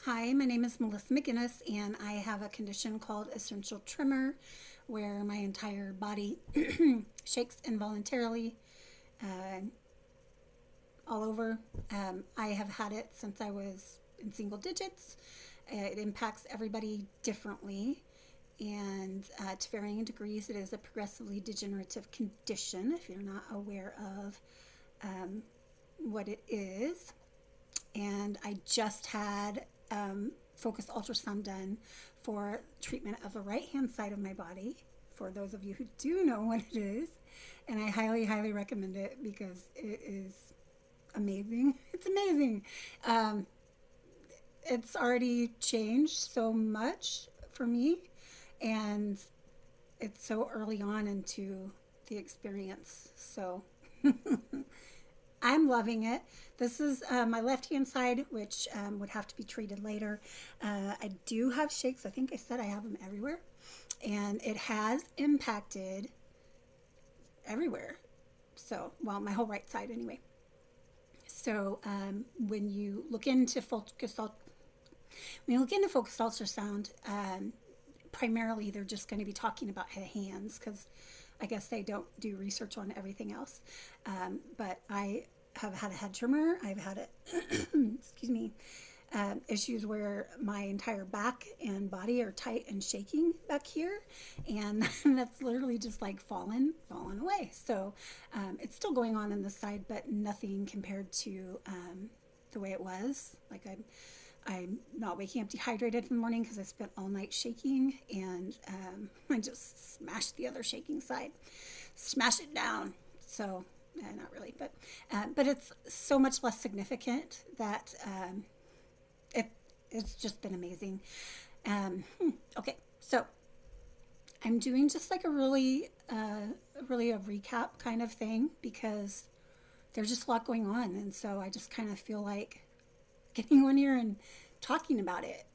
Hi, my name is Melissa McGinnis, and I have a condition called essential tremor, where my entire body shakes involuntarily uh, all over. I have had it since I was in single digits. It impacts everybody differently, and to varying degrees, it is a progressively degenerative condition if you're not aware of what it is. And I just had focused ultrasound done for treatment of the right hand side of my body, for those of you who do know what it is. And I highly, highly recommend it because it is amazing. It's amazing. Um, it's already changed so much for me, and it's so early on into the experience. So I'm loving it. This is my left hand side, which would have to be treated later. I do have shakes. I think I said I have them everywhere. And it has impacted everywhere. So, well, my whole right side anyway. So, when you look into focused ultrasound, primarily they're just going to be talking about hands because I guess they don't do research on everything else. But I have had a head tremor. I've had excuse me, issues where my entire back and body are tight and shaking back here, and that's literally just like fallen away. So it's still going on this side, but nothing compared to the way it was. Like I'm not waking up dehydrated in the morning because I spent all night shaking, and I just smashed the other shaking side, smash it down. So not really, but it's so much less significant that it's just been amazing. Okay, so I'm doing just like a really a recap kind of thing because there's just a lot going on, and so I just kind of feel like getting on here and talking about it.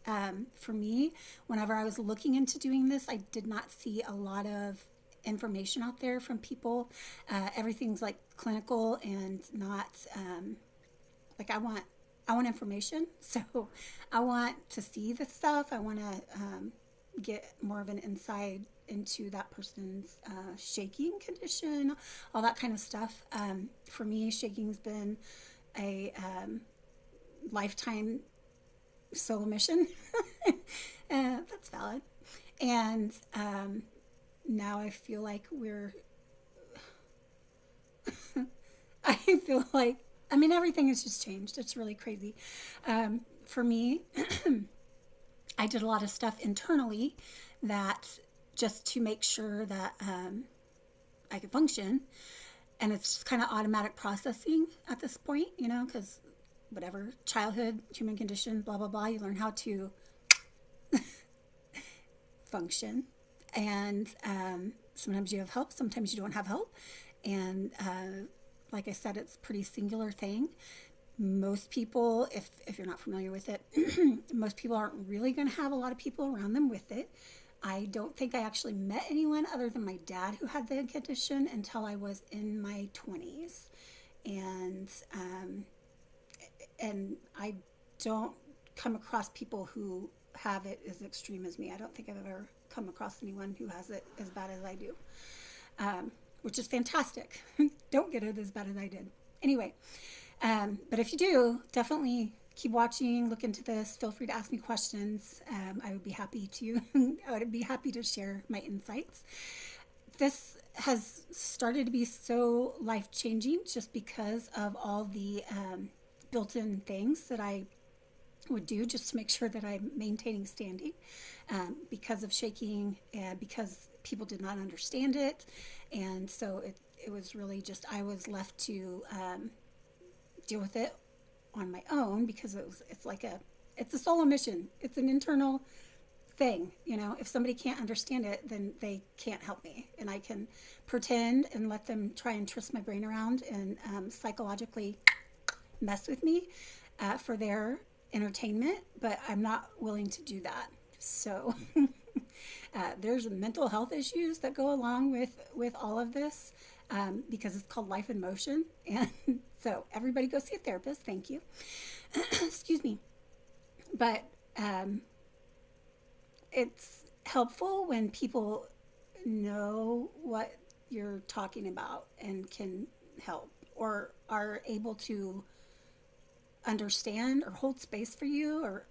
For me, whenever I was looking into doing this, I did not see a lot of information out there from people. Everything's like clinical and not like I want information. So I want to see the stuff. I want to get more of an insight into that person's shaking condition, all that kind of stuff. For me, shaking's been a lifetime solo mission. That's valid. And now I feel like I feel like, I mean, everything has just changed. It's really crazy. For me, I did a lot of stuff internally that just to make sure that I could function. And it's just kind of automatic processing at this point, because whatever, childhood, human condition, blah, blah, blah, you learn how to function. And sometimes you have help, sometimes you don't have help. And like I said, it's a pretty singular thing. Most people, if you're not familiar with it, most people aren't really going to have a lot of people around them with it. I don't think I actually met anyone other than my dad who had the condition until I was in my 20s. And I don't come across people who have it as extreme as me. I don't think I've ever come across anyone who has it as bad as I do, which is fantastic. Don't get it as bad as I did. Anyway, but if you do, definitely keep watching, look into this. Feel free to ask me questions. I would be happy to. I would be happy to share my insights. This has started to be so life-changing just because of all the built-in things that I would do just to make sure that I'm maintaining standing because of shaking, because people did not understand it. And so it was really just, I was left to deal with it on my own because it's a solo mission. It's an internal thing. If somebody can't understand it, then they can't help me. And I can pretend and let them try and twist my brain around and psychologically mess with me for their entertainment, but I'm not willing to do that. So there's mental health issues that go along with all of this because it's called life in motion. And so everybody go see a therapist. Thank you. Excuse me. But it's helpful when people know what you're talking about and can help or are able to understand or hold space for you or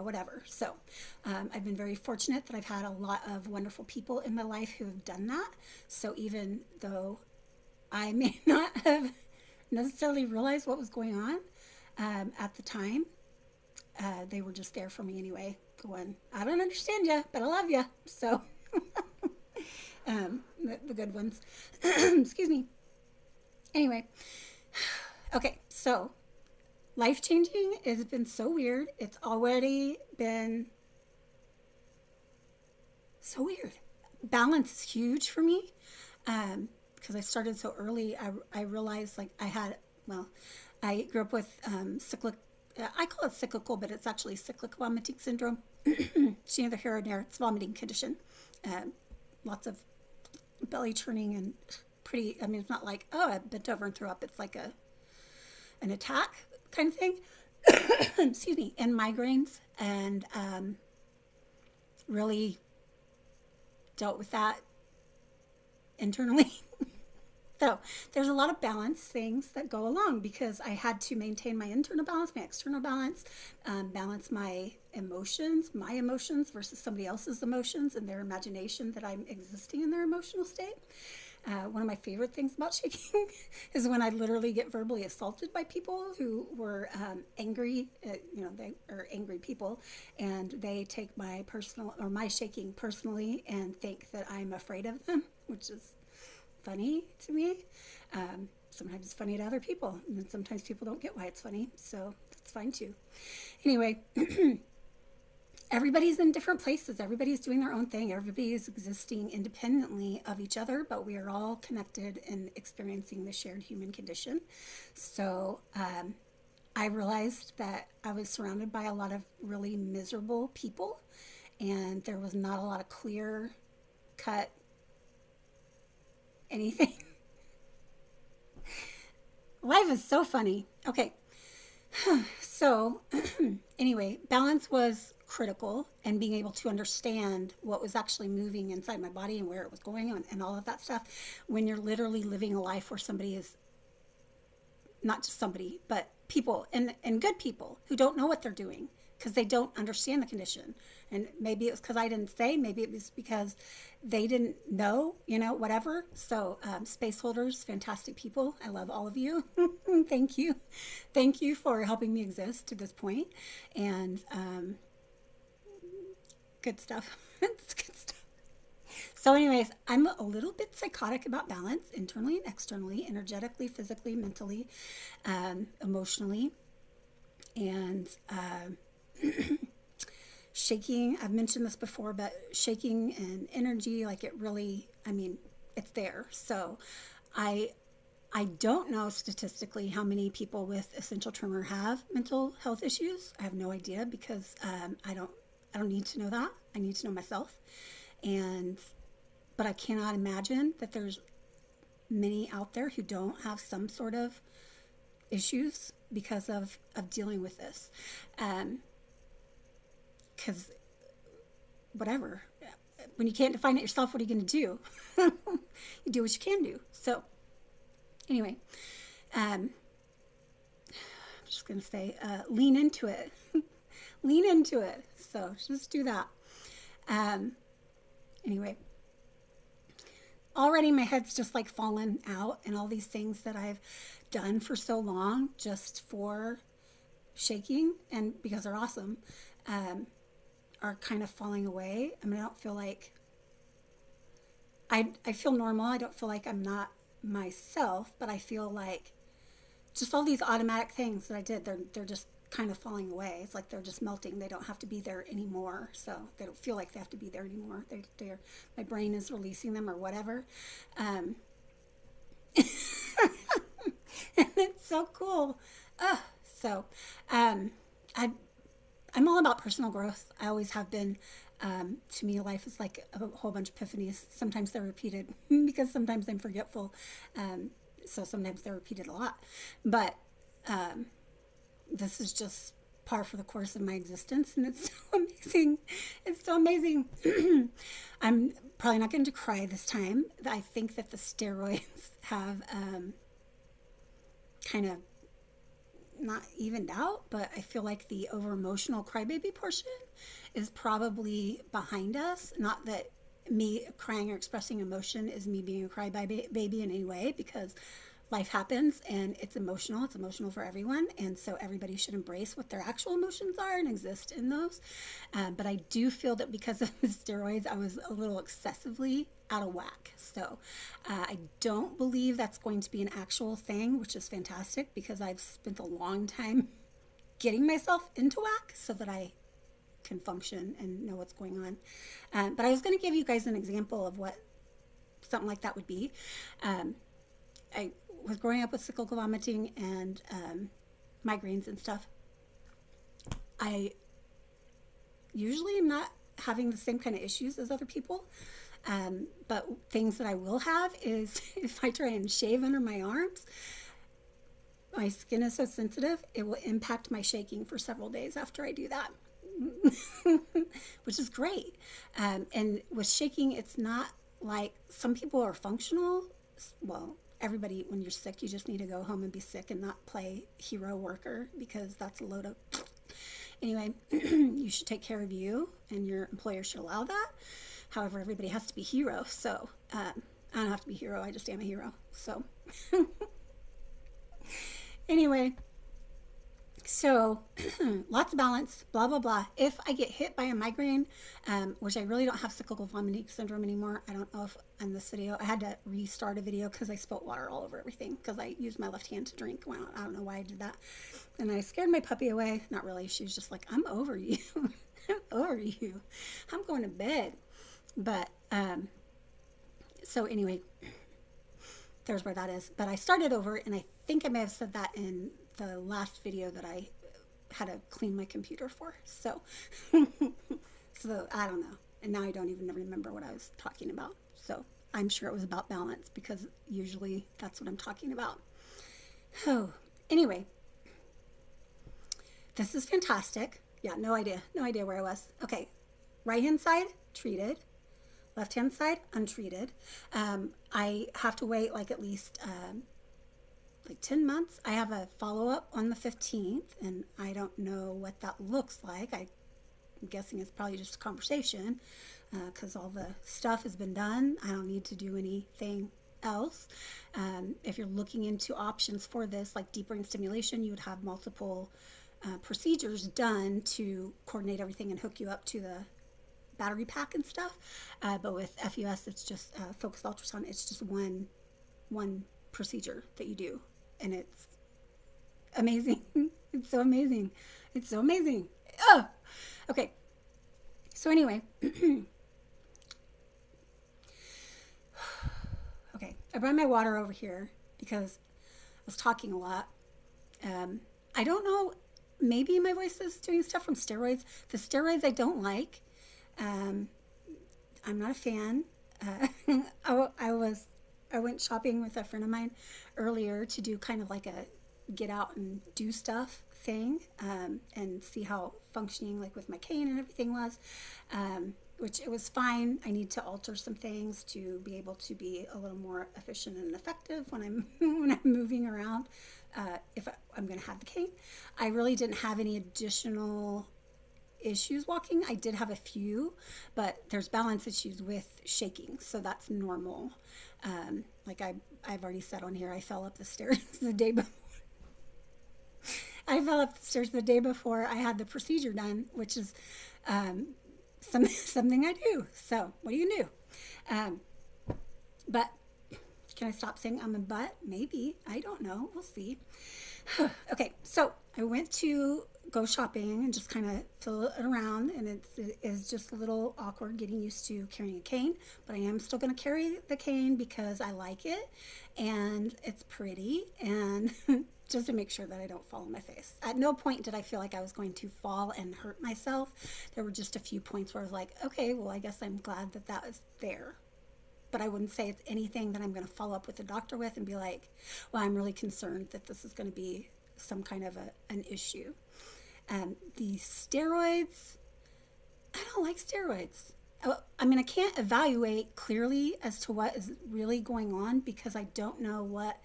whatever. So I've been very fortunate that I've had a lot of wonderful people in my life who have done that. So even though I may not have necessarily realized what was going on at the time, they were just there for me anyway, going, I don't understand you, but I love you. So the good ones. Excuse me. Anyway, okay, so life-changing has been so weird. It's already been so weird. Balance is huge for me because I started so early. I realized like I grew up with I call it cyclical, but it's actually cyclic vomiting syndrome. It's neither here nor there. It's a vomiting condition. Lots of belly churning and pretty, I mean, it's not like, oh, I bent over and threw up. It's like an attack kind of thing. Excuse me. And migraines, and really dealt with that internally. So there's a lot of balance things that go along because I had to maintain my internal balance, my external balance, balance my emotions versus somebody else's emotions and their imagination that I'm existing in their emotional state. One of my favorite things about shaking is when I literally get verbally assaulted by people who were angry, they are angry people, and they take my shaking personally and think that I'm afraid of them, which is funny to me. Sometimes it's funny to other people, and then sometimes people don't get why it's funny, so that's fine too. Anyway, everybody's in different places. Everybody's doing their own thing. Everybody is existing independently of each other, but we are all connected and experiencing the shared human condition. So I realized that I was surrounded by a lot of really miserable people, and there was not a lot of clear-cut anything. Life is so funny. Okay. So anyway, balance was critical, and being able to understand what was actually moving inside my body and where it was going and all of that stuff. When you're literally living a life where somebody is, not just somebody, but people and good people who don't know what they're doing because they don't understand the condition. And maybe it was because I didn't say, maybe it was because they didn't know, whatever. So space holders, fantastic people. I love all of you. Thank you. Thank you for helping me exist to this point. And good stuff. It's good stuff. So anyways, I'm a little bit psychotic about balance internally and externally, energetically, physically, mentally, emotionally. And shaking, I've mentioned this before, but shaking and energy, like it really, it's there. So I don't know statistically how many people with essential tremor have mental health issues. I have no idea because I don't need to know that. I need to know myself. But I cannot imagine that there's many out there who don't have some sort of issues because of dealing with this. Because whatever, when you can't define it yourself, what are you going to do? You do what you can do. So anyway, I'm just going to say, lean into it. Lean into it. So just do that. Anyway, already my head's just like fallen out, and all these things that I've done for so long just for shaking and because they're awesome, are kind of falling away. I don't feel like I feel normal. I don't feel like I'm not myself, but I feel like just all these automatic things that I did, they're just kind of falling away. It's like they're just melting. They don't have to be there anymore. So they don't feel like they have to be there anymore. They're my brain is releasing them or whatever. And it's so cool. I'm all about personal growth. I always have been. To me, life is like a whole bunch of epiphanies. Sometimes they're repeated because sometimes I'm forgetful. So sometimes they're repeated a lot. But this is just par for the course of my existence, and it's so amazing. It's so amazing. I'm probably not going to cry this time. I think that the steroids have kind of not evened out, but I feel like the over emotional crybaby portion is probably behind us. Not that me crying or expressing emotion is me being a crybaby in any way, because life happens and it's emotional for everyone, and so everybody should embrace what their actual emotions are and exist in those. But I do feel that because of the steroids, I was a little excessively out of whack. So I don't believe that's going to be an actual thing, which is fantastic, because I've spent a long time getting myself into whack so that I can function and know what's going on. But I was going to give you guys an example of what something like that would be. I was growing up with cyclical vomiting and migraines and stuff. I usually am not having the same kind of issues as other people. But things that I will have is if I try and shave under my arms, my skin is so sensitive, it will impact my shaking for several days after I do that. Which is great. And with shaking, it's not like some people are functional. Well, everybody, when you're sick, you just need to go home and be sick and not play hero worker, because that's a load of... Anyway, you should take care of you, and your employer should allow that. However, everybody has to be hero, so I don't have to be hero, I just am a hero. So anyway, so lots of balance, blah, blah, blah. If I get hit by a migraine, which I really don't have cyclical vomiting syndrome anymore. I don't know if on this video, I had to restart a video because I spilt water all over everything because I used my left hand to drink. Well, I don't know why I did that. And I scared my puppy away. Not really. She was just like, I'm over you. I'm over you. I'm going to bed. But, so anyway, there's where that is. But I started over, and I think I may have said that in the last video that I had to clean my computer for. So, so I don't know. And now I don't even remember what I was talking about. So I'm sure it was about balance, because usually that's what I'm talking about. Oh, anyway, this is fantastic. Yeah, no idea where I was. Okay, right hand side, treated. Left hand side, untreated. I have to wait like at least like 10 months. I have a follow-up on the 15th, and I don't know what that looks like. I'm guessing it's probably just a conversation, because all the stuff has been done. I don't need to do anything else. If you're looking into options for this, like deep brain stimulation, you would have multiple procedures done to coordinate everything and hook you up to the battery pack and stuff. But with FUS, it's just focused ultrasound. It's just one procedure that you do, and it's amazing. It's so amazing. It's so amazing. Oh, okay. So anyway, okay, I brought my water over here because I was talking a lot. I don't know, maybe my voice is doing stuff from steroids. The steroids I don't like. I'm not a fan. I went shopping with a friend of mine earlier to do kind of like a get out and do stuff thing, and see how functioning like with my cane and everything was, which it was fine. I need to alter some things to be able to be a little more efficient and effective when I'm when I'm moving around, if I'm going to have the cane. I really didn't have any additional issues walking. I did have a few, but there's balance issues with shaking, so that's normal. Like I've already said on here, I fell up the stairs the day before. I fell up the stairs the day before I had the procedure done, which is something I do. So what do you do? But can I stop saying I'm a butt? Maybe. I don't know. We'll see. Okay, so I went to go shopping and just kind of fill it around, and it is just a little awkward getting used to carrying a cane, but I am still going to carry the cane because I like it and it's pretty, and just to make sure that I don't fall on my face. At no point did I feel like I was going to fall and hurt myself. There were just a few points where I was like, okay, well, I guess I'm glad that that was there. But I wouldn't say it's anything that I'm going to follow up with the doctor with and be like, well, I'm really concerned that this is going to be some kind of an issue. The steroids, I don't like steroids. I mean, I can't evaluate clearly as to what is really going on because I don't know what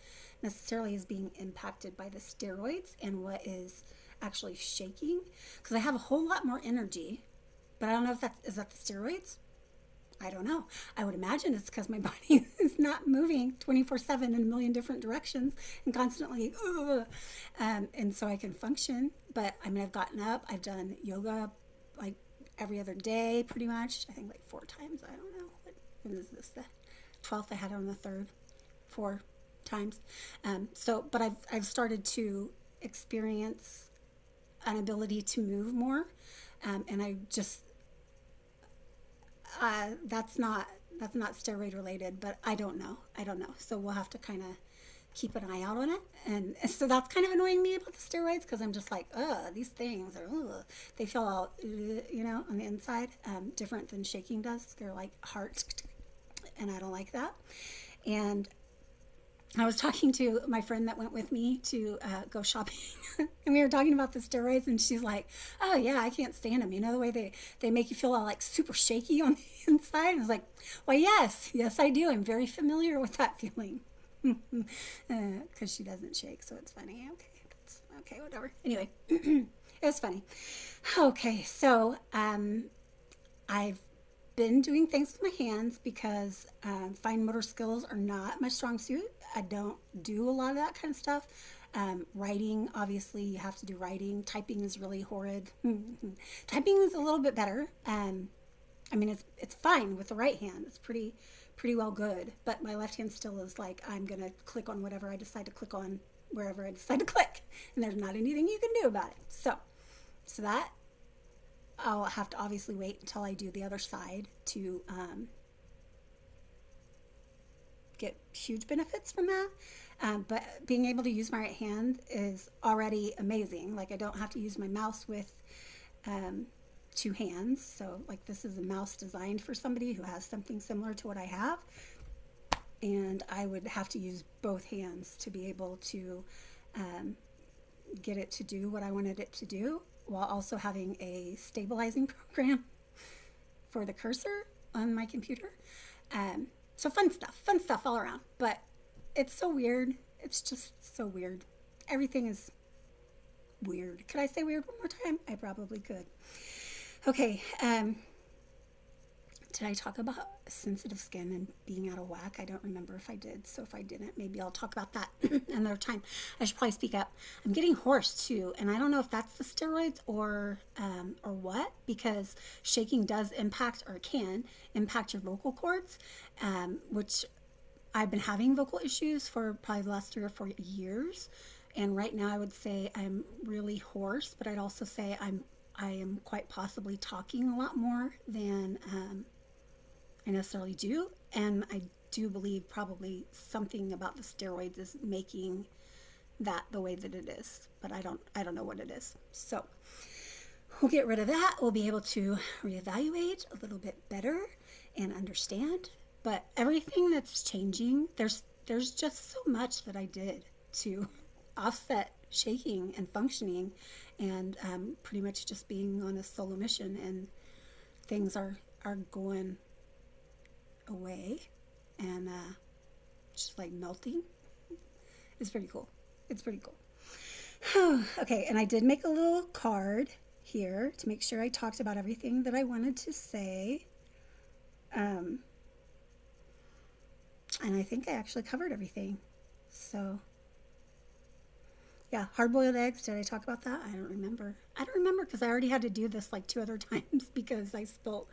necessarily is being impacted by the steroids and what is actually shaking. Because I have a whole lot more energy, but I don't know if is that the steroids? I don't know. I would imagine it's because my body is not moving 24/7 in a million different directions and constantly, and so I can function. But I mean, I've gotten up, I've done yoga like every other day pretty much. I think like 4 times. I don't know. When is this? The 12th? I had it on the 3rd. 4 times. But I've started to experience an ability to move more. And I just, that's not steroid related, but I don't know. So we'll have to kind of keep an eye out on it. And so that's kind of annoying me about the steroids because I'm just like, these things are, they feel all, on the inside, different than shaking does. They're like hearts, and I don't like that. And I was talking to my friend that went with me to go shopping, and we were talking about the steroids, and she's like, oh yeah, I can't stand them. The way they make you feel all like super shaky on the inside. And I was like, well, yes, I do. I'm very familiar with that feeling. Because she doesn't shake, so it's funny. Okay, whatever. Anyway, it was funny. Okay, so I've been doing things with my hands because fine motor skills are not my strong suit. I don't do a lot of that kind of stuff. Writing, obviously, you have to do writing. Typing is really horrid. Typing is a little bit better. I mean, it's fine with the right hand. It's pretty well good. But my left hand still is like, I'm going to click on whatever I decide to click on, wherever I decide to click. And there's not anything you can do about it. So that I'll have to obviously wait until I do the other side to get huge benefits from that. But being able to use my right hand is already amazing. Like I don't have to use my mouse with 2 hands. So like this is a mouse designed for somebody who has something similar to what I have. And I would have to use both hands to be able to get it to do what I wanted it to do, while also having a stabilizing program for the cursor on my computer. So fun stuff all around. But it's so weird. It's just so weird. Everything is weird. Could I say weird one more time? I probably could. Okay. Did I talk about sensitive skin and being out of whack? I don't remember if I did. So if I didn't, maybe I'll talk about that another time. I should probably speak up. I'm getting hoarse too, and I don't know if that's the steroids or what, because shaking does impact, or can impact, your vocal cords, which I've been having vocal issues for probably the last 3 or 4 years. And right now I would say I'm really hoarse, but I'd also say I am quite possibly talking a lot more than I necessarily do, and I do believe probably something about the steroids is making that the way that it is, but I don't know what it is. So we'll get rid of that. We'll be able to reevaluate a little bit better and understand. But everything that's changing, there's just so much that I did to offset shaking and functioning, and pretty much just being on a solo mission, and things are going away and just like melting. It's pretty cool. Okay, and I did make a little card here to make sure I talked about everything that I wanted to say, and I think I actually covered everything. So yeah, hard-boiled eggs. Did I talk about that? I don't remember because I already had to do this like 2 other times because I spilt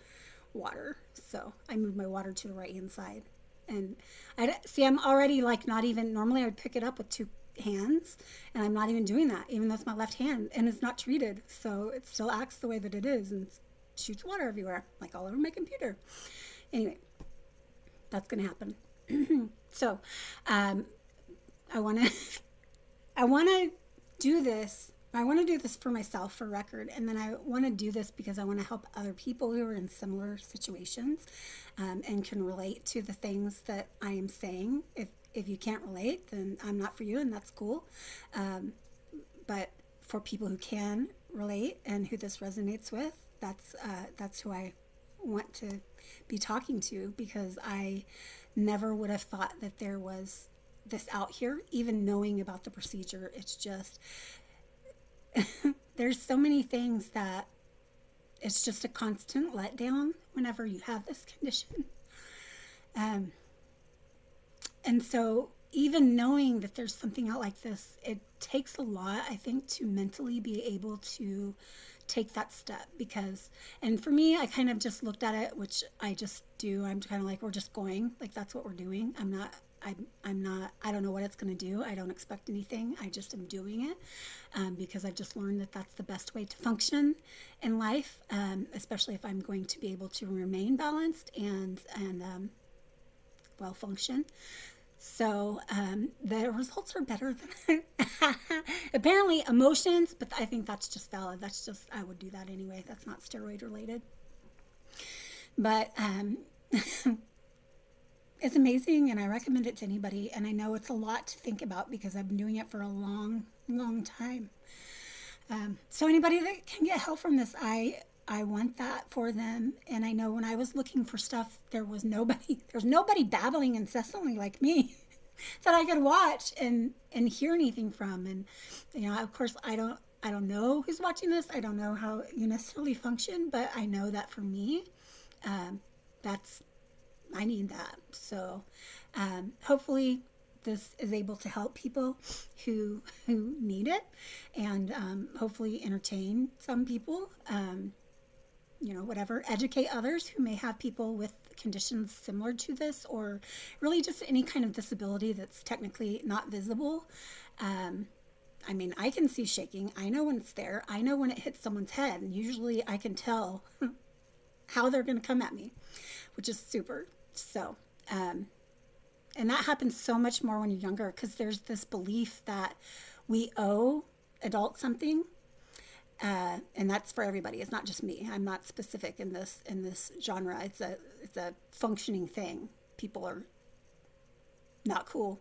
water. So I moved my water to the right-hand side. And I'm already like not even, normally I would pick it up with 2 hands, and I'm not even doing that, even though it's my left hand and it's not treated. So it still acts the way that it is and shoots water everywhere, like all over my computer. Anyway, that's going to happen. So I want to do this. I want to do this for myself, for record, and then I want to do this because I want to help other people who are in similar situations and can relate to the things that I am saying. If you can't relate, then I'm not for you, and that's cool. But for people who can relate and who this resonates with, that's who I want to be talking to, because I never would have thought that there was this out here, even knowing about the procedure. It's just, there's so many things that it's just a constant letdown whenever you have this condition. And so even knowing that there's something out like this, it takes a lot, I think, to mentally be able to take that step. Because, and for me, I kind of just looked at it, which I just do. I'm kind of like, we're just going, like, that's what we're doing. I'm not, I don't know what it's going to do. I don't expect anything. I just am doing it, because I've just learned that that's the best way to function in life, especially if I'm going to be able to remain balanced and well function. So the results are better than apparently emotions, but I think that's just valid. That's just, I would do that anyway. That's not steroid related. But it's amazing, and I recommend it to anybody. And I know it's a lot to think about because I've been doing it for a long, long time. So anybody that can get help from this, I want that for them. And I know when I was looking for stuff, there's nobody babbling incessantly like me that I could watch and hear anything from. And, you know, of course, I don't know who's watching this. I don't know how you necessarily function, but I know that for me, I need that. So hopefully this is able to help people who need it, and hopefully entertain some people, you know, whatever, educate others who may have people with conditions similar to this, or really just any kind of disability that's technically not visible. I mean, I can see shaking. I know when it's there. I know when it hits someone's head, and usually I can tell how they're going to come at me, which is super. So, and that happens so much more when you're younger, because there's this belief that we owe adults something, and that's for everybody. It's not just me. I'm not specific in this genre. It's a functioning thing. People are not cool.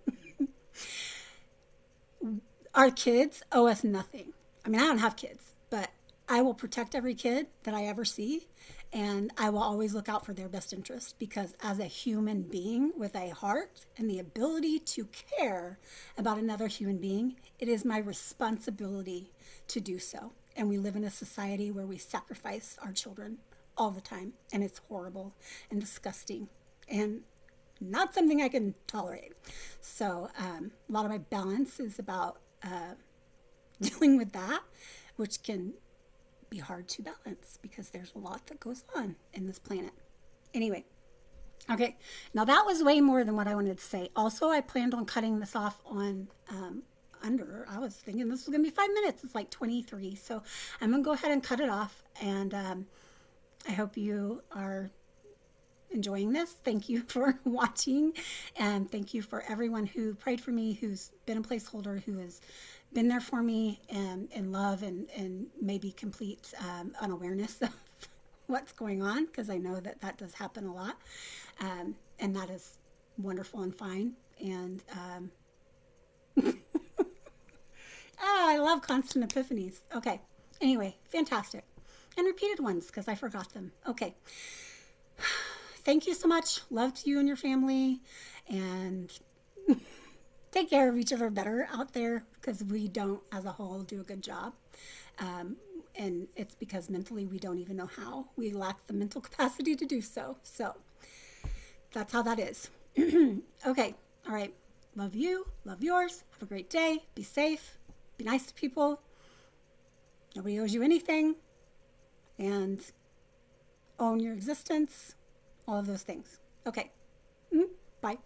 Our kids owe us nothing. I mean, I don't have kids, but I will protect every kid that I ever see, and I will always look out for their best interest, because as a human being with a heart and the ability to care about another human being, it is my responsibility to do so. And we live in a society where we sacrifice our children all the time, and it's horrible and disgusting and not something I can tolerate. So a lot of my balance is about dealing with that, which can be hard to balance because there's a lot that goes on in this planet. Anyway, okay, now that was way more than what I wanted to say. Also, I planned on cutting this off on I was thinking this was going to be 5 minutes. It's like 23. So I'm going to go ahead and cut it off. And I hope you are enjoying this. Thank you for watching. And thank you for everyone who prayed for me, who's been a placeholder, who has been there for me in love and maybe complete unawareness of what's going on, because I know that does happen a lot. And that is wonderful and fine. And I love constant epiphanies. Okay. Anyway, fantastic. And repeated ones, because I forgot them. Okay. Thank you so much. Love to you and your family. And take care of each other better out there, because we don't, as a whole, do a good job. And it's because mentally we don't even know how. We lack the mental capacity to do so. So that's how that is. Okay. All right. Love you. Love yours. Have a great day. Be safe. Be nice to people. Nobody owes you anything. And own your existence. All of those things. Okay. Bye.